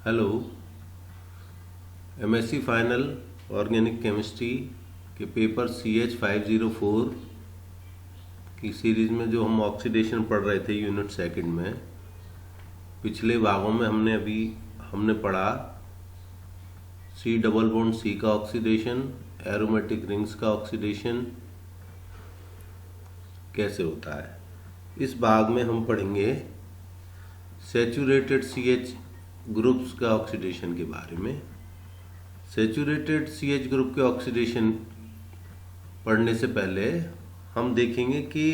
Hello. MSc final organic chemistry के paper CH504 की series में जो हम ऑक्सीडेशन पढ़ रहे थे यूनिट सेकंड में, पिछले भागों में हमने पढ़ा C डबल बॉन्ड C का ऑक्सीडेशन, एरोमेटिक रिंग्स का ऑक्सीडेशन कैसे होता है। इस भाग में हम पढ़ेंगे सैचुरेटेड CH ग्रुप्स का ऑक्सीडेशन के बारे में। सैचुरेटेड CH ग्रुप के ऑक्सीडेशन पढ़ने से पहले हम देखेंगे कि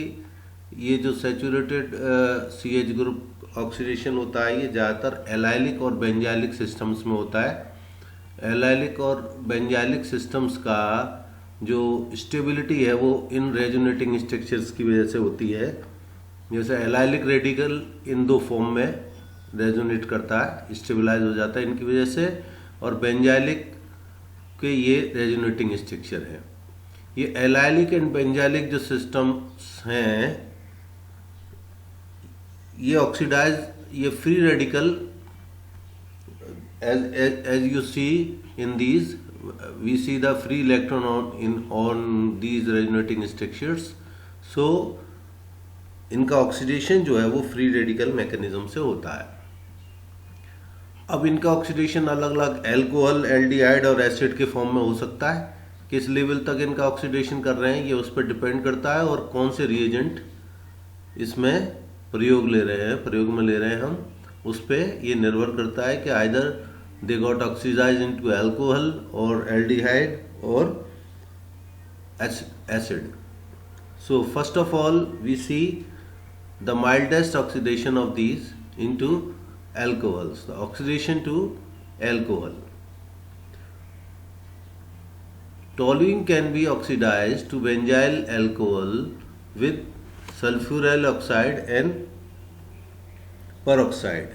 ये जो सैचुरेटेड CH ग्रुप ऑक्सीडेशन होता है ये ज़्यादातर एलाइलिक और बेंजाइलिक सिस्टम्स में होता है। एलाइलिक और बेंजाइलिक सिस्टम्स का जो स्टेबिलिटी है वो इन रेजोनेटिंग स्ट्रक्चर्स की वजह से होती है। जैसे एलाइलिक रेडिकल इन दो फॉर्म में रेजोनेट करता है, स्टेबलाइज हो जाता है इनकी वजह से, और बेंजाइलिक के ये रेजोनेटिंग स्ट्रक्चर है। ये एलाइलिक एंड बेंजाइलिक जो सिस्टम्स हैं ये ऑक्सीडाइज, ये free radical as you see in these, we see the free electron on these resonating structures. So इनका ऑक्सीडेशन जो है वो फ्री रेडिकल मैकेनिज्म से होता है। अब इनका ऑक्सीडेशन अलग अलग एल्कोहल, एल्डिहाइड और एसिड के फॉर्म में हो सकता है। किस लेवल तक इनका ऑक्सीडेशन कर रहे हैं ये उस पर डिपेंड करता है, और कौन से रिएजेंट इसमें प्रयोग में ले रहे हैं हम, उस पर ये निर्भर करता है कि either they got oxidise into alcohol और एल्डिहाइड और acid. So first of all we see the mildest oxidation of these into alcohols, the oxidation to alcohol. Toluene can be oxidized to benzyl alcohol with sulfuryl oxide and peroxide.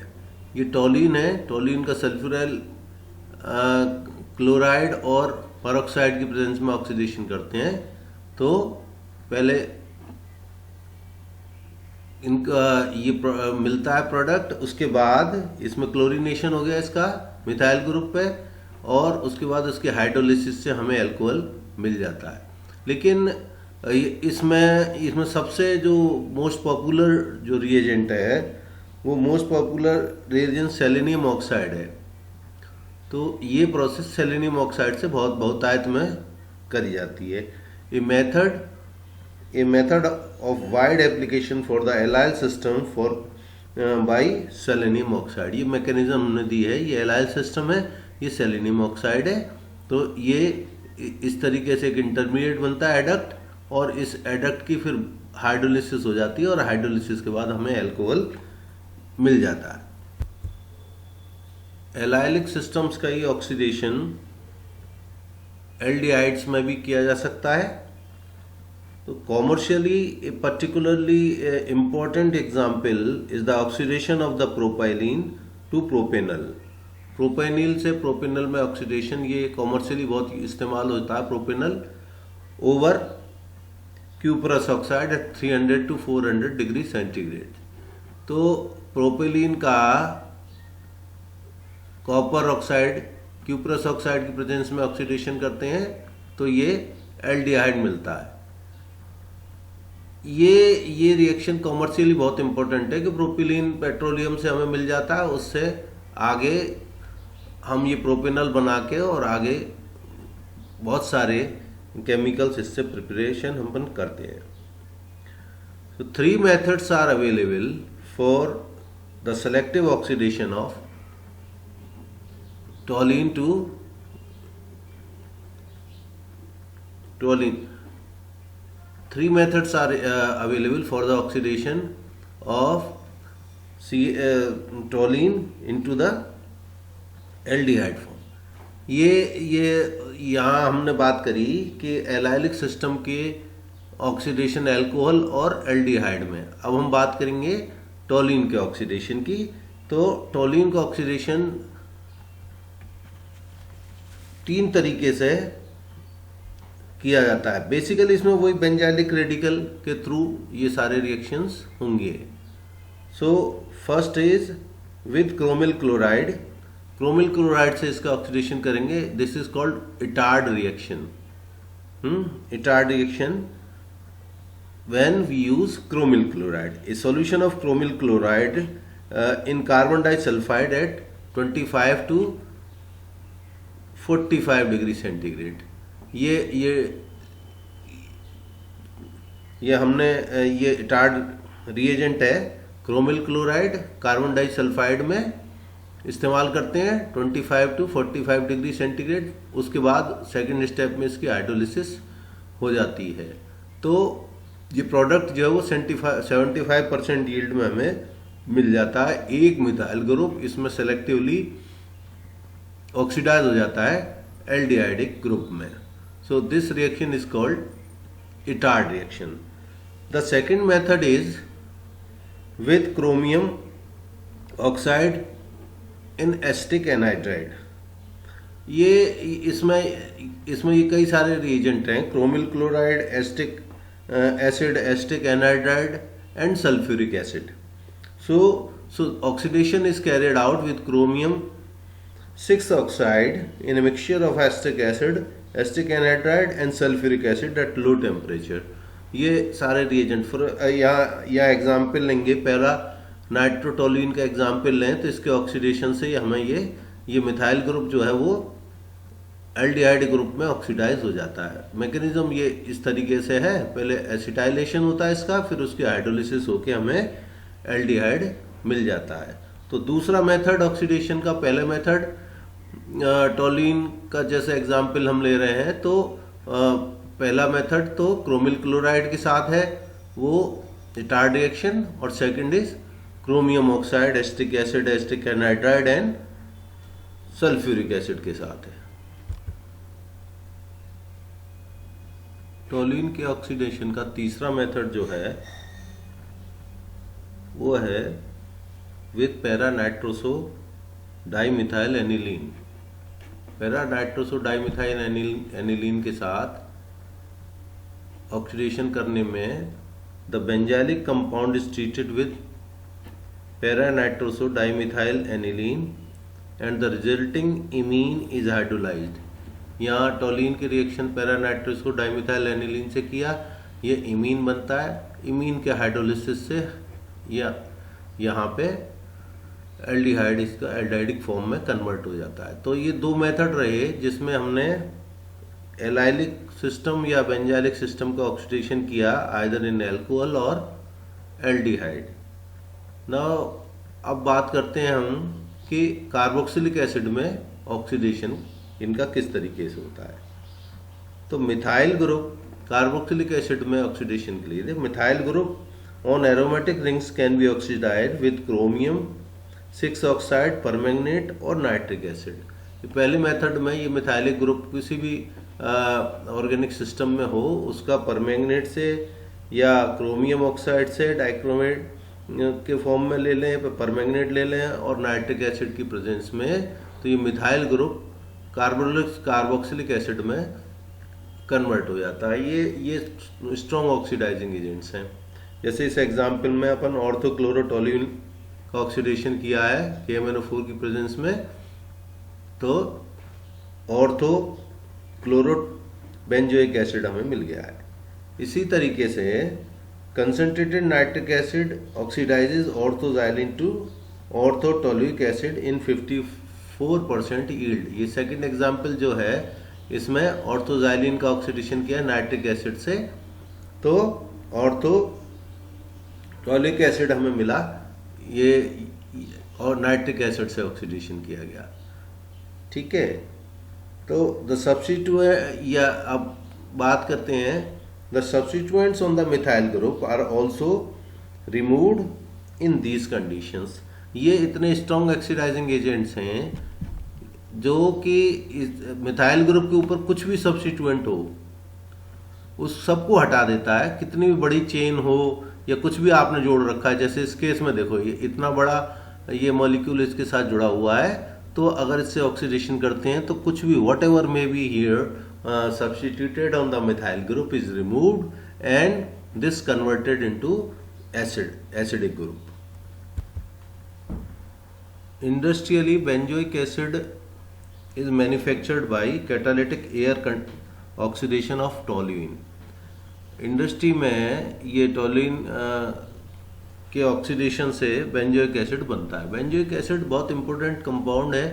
ये toluene है, toluene का sulphuryl chloride और peroxide की presence में oxidation करते हैं। तो पहले इनका ये मिलता है प्रोडक्ट, उसके बाद इसमें क्लोरीनेशन हो गया इसका मिथाइल ग्रुप पे, और उसके बाद उसके हाइड्रोलिसिस से हमें अल्कोहल मिल जाता है। लेकिन इसमें सबसे जो मोस्ट पॉपुलर जो रिएजेंट है वो most popular reagent selenium oxide है। तो ये प्रोसेस सेलेनियम ऑक्साइड से बहुत बहुतायत में करी जाती है। A method of wide application for the allyl system for by selenium oxide. ये मैकेनिज्म हमने दी है, ये एलाइल सिस्टम है, ये सेलेनियम ऑक्साइड है। तो ये इस तरीके से एक इंटरमीडिएट बनता है एडक्ट, और इस एडक्ट की फिर हाइड्रोलिसिस हो जाती है, और हाइड्रोलिसिस के बाद हमें अल्कोहल मिल जाता है। एलाइलिक सिस्टम्स का ये ऑक्सीडेशन एल्डिहाइड्स में भी किया जा सकता है। तो commercially particularly important example is the oxidation of the propylene to propenal. Propenyl से प्रोपेनल में ऑक्सीडेशन ये कॉमर्शियली बहुत इस्तेमाल होता है। Propenal over cuprous oxide at 300 to 400 degree centigrade. तो प्रोपेलिन का कॉपर ऑक्साइड, क्यूपरस ऑक्साइड की प्रेजेंस में ऑक्सीडेशन करते हैं तो ये एल्डिहाइड मिलता है। ये रिएक्शन कॉमर्शियली बहुत इंपॉर्टेंट है कि प्रोपिलीन पेट्रोलियम से हमें मिल जाता है, उससे आगे हम ये प्रोपेनल बना के और आगे बहुत सारे केमिकल्स इससे प्रिपरेशन हम करते हैं। So 3 methods are available for the selective oxidation of toluene to toluene. 3 methods are available for the oxidation of toluene into the aldehyde form. ये यहाँ हमने बात करी कि एलाइलिक सिस्टम के ऑक्सीडेशन अल्कोहल और एल्डिहाइड में। अब हम बात करेंगे टोल्यून के ऑक्सीडेशन की। तो टोल्यून का ऑक्सीडेशन 3 तरीके से किया जाता है। बेसिकली इसमें वही बेंजाइलिक रेडिकल के थ्रू ये सारे रिएक्शंस होंगे। So first is with chromyl chloride. Chromyl chloride से इसका ऑक्सीडेशन करेंगे, this is called Etard reaction. Etard reaction when we use chromyl chloride. A solution of chromyl chloride in carbon disulfide at 25 to 45 degree centigrade. ये हमने ये Etard reagent है, chromyl chloride carbon disulphide में इस्तेमाल करते हैं 25 to 45 degree centigrade. उसके बाद सेकंड स्टेप में इसकी हाइड्रोलिसिस हो जाती है। तो ये प्रोडक्ट जो है वो 75% यील्ड में हमें मिल जाता है। एक मिथाइल ग्रुप इसमें सेलेक्टिवली ऑक्सीडाइज हो जाता है एल्डिहाइडिक ग्रुप में। So this reaction is called Etard reaction. The second method is with chromium oxide in acetic anhydride. ये इसमें ये कई सारे रिएजेंट हैं, chromyl chloride, acetic acid, acetic anhydride and sulfuric acid. So oxidation is carried out with chromium 6 oxide in a mixture of acetic acid, acetic anhydride and sulfuric acid at low temperature. ये सारे reagent यहाँ example लेंगे, पहला nitrotoluene का example लें तो इसके oxidation से हमें ये मिथाइल ग्रुप जो है वो एल्डिहाइड ग्रुप में ऑक्सीडाइज हो जाता है। मैकेनिज्म ये इस तरीके से है, पहले एसिटाइलेशन होता है इसका, फिर उसकी हाइड्रोलिसिस होके हमें एल्डिहाइड मिल जाता है। तो दूसरा मेथड ऑक्सीडेशन का, पहले मेथड टोलुइन का जैसे एग्जांपल हम ले रहे हैं, तो पहला मेथड तो क्रोमिल क्लोराइड के साथ है वो इटार्ड रिएक्शन, और second is chromium oxide, acetic acid, acetic anhydride and sulphuric acid के साथ है। टोलुइन के ऑक्सीडेशन का तीसरा मेथड जो है वो है with para nitroso dimethyl aniline. Para nitroso dimethyl aniline के साथ ऑक्सीडेशन करने में the benzylic compound is treated with para nitroso dimethyl aniline and the resulting imine is hydrolysed. यहाँ टोलुइन की reaction para nitroso dimethyl aniline से किया, ये imine बनता है, इमीन के हाइड्रोलिसिस से या यहाँ पे एल्डिहाइड इसका एल्डिहाइडिक फॉर्म में कन्वर्ट हो जाता है। तो ये दो मेथड रहे जिसमें हमने एलाइलिक सिस्टम या बेंजाइलिक सिस्टम का ऑक्सीडेशन किया आइदर इन एल्कोहल और एल्डिहाइड। नाउ अब बात करते हैं हम कि कार्बोक्सिलिक एसिड में ऑक्सीडेशन इनका किस तरीके से होता है। तो मिथाइल ग्रुप कार्बोक्सिलिक एसिड में ऑक्सीडेशन के लिए methyl group on aromatic rings can be oxidised with chromium 6 oxide, permanganate और नाइट्रिक एसिड। पहले मेथड में ये मिथाइलिक ग्रुप किसी भी ऑर्गेनिक सिस्टम में हो उसका परमैंगनेट से या क्रोमियम ऑक्साइड से डाइक्रोमेट के फॉर्म में ले लें, परमैंगनेट ले लें और नाइट्रिक एसिड की प्रेजेंस में, तो ये मिथाइल ग्रुप कार्बोक्सिलिक एसिड में कन्वर्ट हो जाता है। ये स्ट्रॉन्ग ऑक्सीडाइजिंग एजेंट्स हैं। जैसे इस एग्जांपल में अपन ऑर्थोक्लोरोटोलुइन का ऑक्सीडेशन किया है KMnO4 की प्रेजेंस में, तो ऑर्थोक्लोरोबेंजोइक एसिड हमें मिल गया है। इसी तरीके से concentrated nitric acid oxidises orthoxylene to orthotoluic acid in 54% yield. ये सेकंड एग्जांपल जो है इसमें ऑर्थोजाइलिन का ऑक्सीडेशन किया नाइट्रिक एसिड से, तो ऑर्थोटोलिक एसिड हमें मिला ये, और नाइट्रिक एसिड से ऑक्सीडेशन किया गया। ठीक है, तो द सब्स्टिट्यूएंट, या अब बात करते हैं the substituents on the methyl group are also removed in these conditions. ये इतने स्ट्रॉन्ग ऑक्सीडाइजिंग एजेंट्स हैं जो कि मिथाइल ग्रुप के ऊपर कुछ भी सब्स्टिट्यूएंट हो उस सबको हटा देता है, कितनी भी बड़ी चेन हो या कुछ भी आपने जोड़ रखा है। जैसे इस केस में देखो ये इतना बड़ा ये मॉलिक्यूल इसके साथ जुड़ा हुआ है, तो अगर इससे ऑक्सीडेशन करते हैं तो कुछ भी what ever may be here substituted on the methyl group is removed and this converted into acidic group. Industrially, benzoic acid is manufactured by catalytic air oxidation of toluene. Industry में ये toluene के oxidation से benzoic acid बनता है। Benzoic acid बहुत important compound है,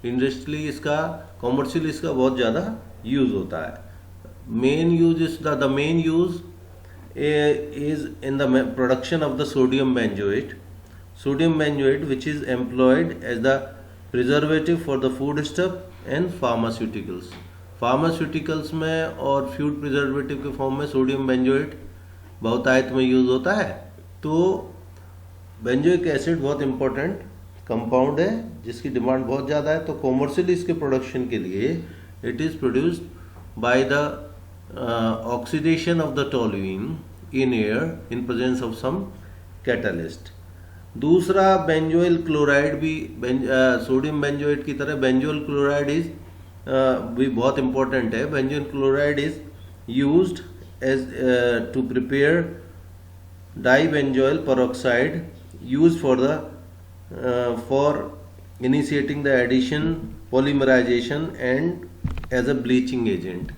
industrially इसका, commercially इसका बहुत ज़्यादा यूज़ होता है। Main use is the main use is in the production of the sodium benzoate. Sodium benzoate, which is employed as the preservative for the foodstuff and pharmaceuticals. Pharmaceuticals में और food preservative के form में sodium benzoate बहुतायत में use होता है। तो benzoic acid बहुत इंपॉर्टेंट कंपाउंड है जिसकी डिमांड बहुत ज़्यादा है। तो कॉमर्शियली इसके प्रोडक्शन के लिए it is produced by the oxidation of the toluene in air in presence of some catalyst. दूसरा बेंजोइल क्लोराइड भी सोडियम बेंजोएट की तरह बेंजोइल क्लोराइड इज भी बहुत इंपॉर्टेंट है। Benzoyl chloride is used as to prepare dibenzoyl peroxide use for the for initiating the addition, polymerisation and as a bleaching agent.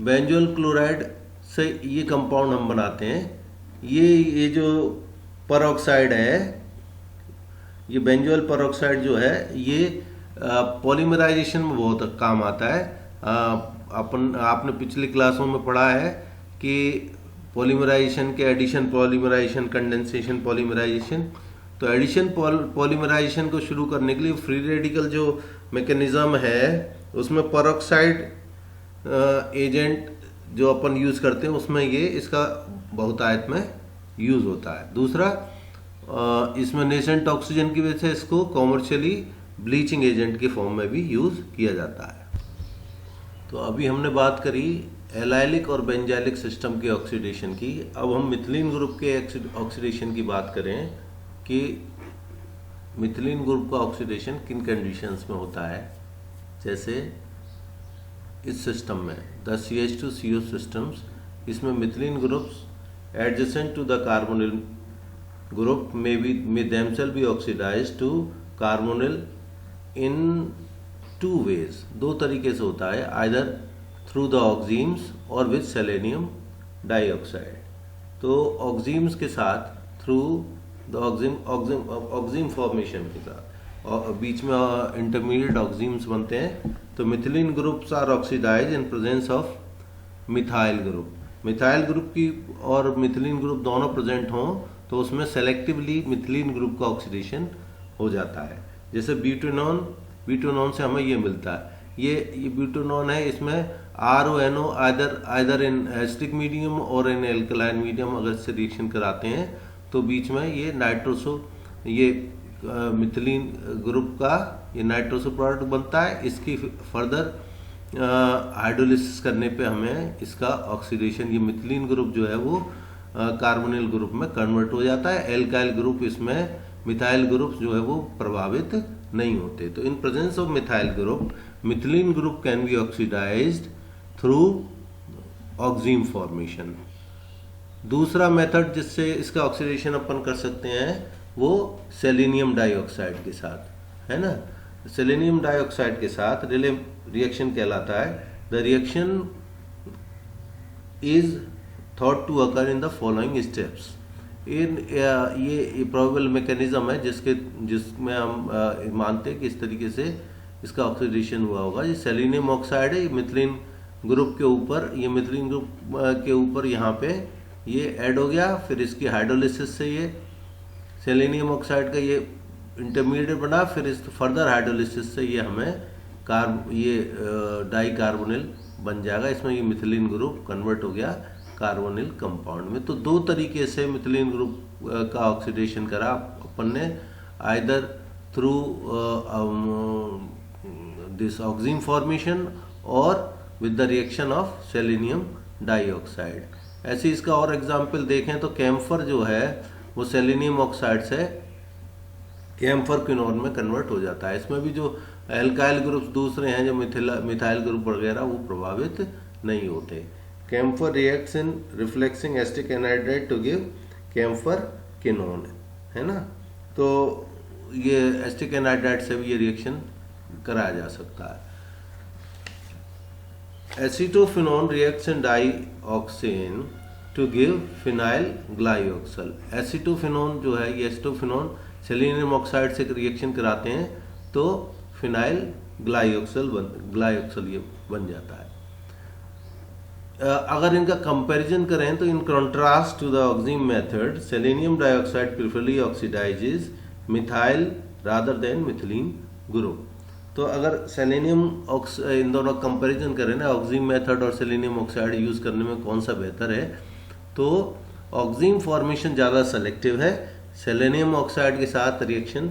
Benzoyl chloride से ये compound हम बनाते हैं। ये जो पेरोक्साइड है, ये बेंजोइल पेरोक्साइड जो है ये पॉलीमराइजेशन में बहुत काम आता है। आपने पिछली क्लासों में पढ़ा है कि पॉलीमराइजेशन के एडिशन पॉलीमराइजेशन, कंडेंसेशन पॉलीमराइजेशन। तो एडिशन पॉलीमराइजेशन को शुरू करने के लिए फ्री रेडिकल जो मैकेनिज्म है उसमें पेरोक्साइड एजेंट जो अपन यूज़ करते हैं उसमें ये इसका बहुतायत में यूज़ होता है। दूसरा, इसमें नेसेंट ऑक्सीजन की वजह से इसको कॉमर्शियली ब्लीचिंग एजेंट के फॉर्म में भी यूज़ किया जाता है। तो अभी हमने बात करी एलाइलिक और बेंजाइलिक सिस्टम के ऑक्सीडेशन की। अब हम मिथिलीन ग्रुप के ऑक्सीडेशन की बात करें कि मिथिलीन ग्रुप का ऑक्सीडेशन किन कंडीशंस में होता है। जैसे इस सिस्टम में द CH2CO सिस्टम्स, इसमें methylene groups adjacent to the carbonyl group may themselves be oxidized to carbonyl in two ways। दो तरीके से होता है, either through the oximes और with selenium dioxide। तो ऑक्सीम्स के साथ थ्रू द ऑक्सीम फॉर्मेशन के साथ और बीच में इंटरमीडिएट ऑक्सीम्स बनते हैं। तो methylene groups are oxidise in presence of methyl group. Methyl group की और मिथिलीन ग्रुप दोनों प्रेजेंट हों तो उसमें सेलेक्टिवली मिथिलीन ग्रुप का ऑक्सीडेशन हो जाता है। जैसे ब्यूटेनॉन से हमें ये मिलता है, ये ब्यूटेनॉन है, इसमें RONO either in acidic medium और इन एल्कलाइन मीडियम अगर इससे रिएक्शन कराते हैं तो बीच में ये मिथिलीन ग्रुप का ये नाइट्रोसो प्रोडक्ट बनता है। इसकी फर्दर हाइड्रोलिसिस करने पे हमें इसका ऑक्सीडेशन, ये मिथिलीन ग्रुप जो है वो कार्बोनिल ग्रुप में कन्वर्ट हो जाता है। एल्काइल ग्रुप, इसमें मिथाइल ग्रुप जो है वो प्रभावित नहीं होते। तो in presence of methyl group methylene group can be oxidised through oxime formation. दूसरा मेथड जिससे इसका ऑक्सीडेशन अपन कर सकते हैं वो सेलेनियम डाइऑक्साइड के साथ है ना। सेलेनियम डाइऑक्साइड के साथ रिएक्शन कहलाता है। The reaction is thought to occur in the following steps. ये प्रोबेबल मैकेनिज्म है जिसमें हम मानते हैं कि इस तरीके से इसका ऑक्सीडेशन हुआ होगा। ये सेलेनियम ऑक्साइड है, मिथिलीन ग्रुप के ऊपर, ये मिथिलीन ग्रुप के ऊपर यहाँ पे ये ऐड हो गया। फिर इसकी हाइड्रोलिसिस से ये सेलेनियम ऑक्साइड का ये इंटरमीडिएट बना, फिर इस फर्दर हाइड्रोलिसिस से ये हमें डाई कार्बोनिल बन जाएगा। इसमें ये मिथिलीन ग्रुप कन्वर्ट हो गया कार्बोनिल कंपाउंड में। तो दो तरीके से मिथिलीन ग्रुप का ऑक्सीडेशन करा अपन ने, आइदर थ्रू दिस ऑक्सीम फॉर्मेशन और with the reaction of selenium dioxide. ऐसे इसका और एग्जाम्पल देखें तो कैम्फर जो है वो सेलेनियम ऑक्साइड से कैम्फर क्विनोन में कन्वर्ट हो जाता है। इसमें भी जो एल्काइल ग्रुप्स दूसरे हैं जो मिथाइल ग्रुप वगैरह वो प्रभावित नहीं होते। Camphor reacts in refluxing acetic anhydride to give camphor quinone, है ना। तो ये एसिटिक एनहाइड्राइड से भी ये रिएक्शन कराया जा सकता है। Acetophenone reacts in dioxin to give phenyl glyoxal. Acetophenone जो है, ये एसीटोफिनोन सेलेनियम ऑक्साइड से रिएक्शन कराते हैं तो फिनाइल ग्लाइऑक्सल ये बन जाता है। अगर इनका कंपैरिजन करें तो in contrast to the oxime method, selenium dioxide preferably oxidises methyl rather than methylene group. तो अगर सेलेनियम इन दोनों कंपैरिजन करें ना, ऑक्सिम मेथड और सेलेनियम ऑक्साइड यूज़ करने में कौन सा बेहतर है, तो ऑक्सिम फॉर्मेशन ज़्यादा सेलेक्टिव है। सेलेनियम ऑक्साइड के साथ रिएक्शन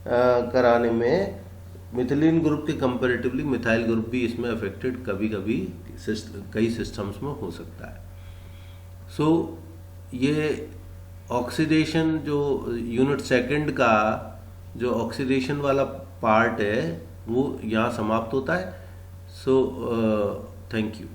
कराने में मिथिलीन ग्रुप के कंपैरेटिवली मिथाइल ग्रुप भी इसमें अफेक्टेड कभी कभी कई सिस्टम्स में हो सकता है। सो ये ऑक्सीडेशन जो यूनिट सेकंड का जो ऑक्सीडेशन वाला पार्ट है वो यहाँ समाप्त होता है। So thank you.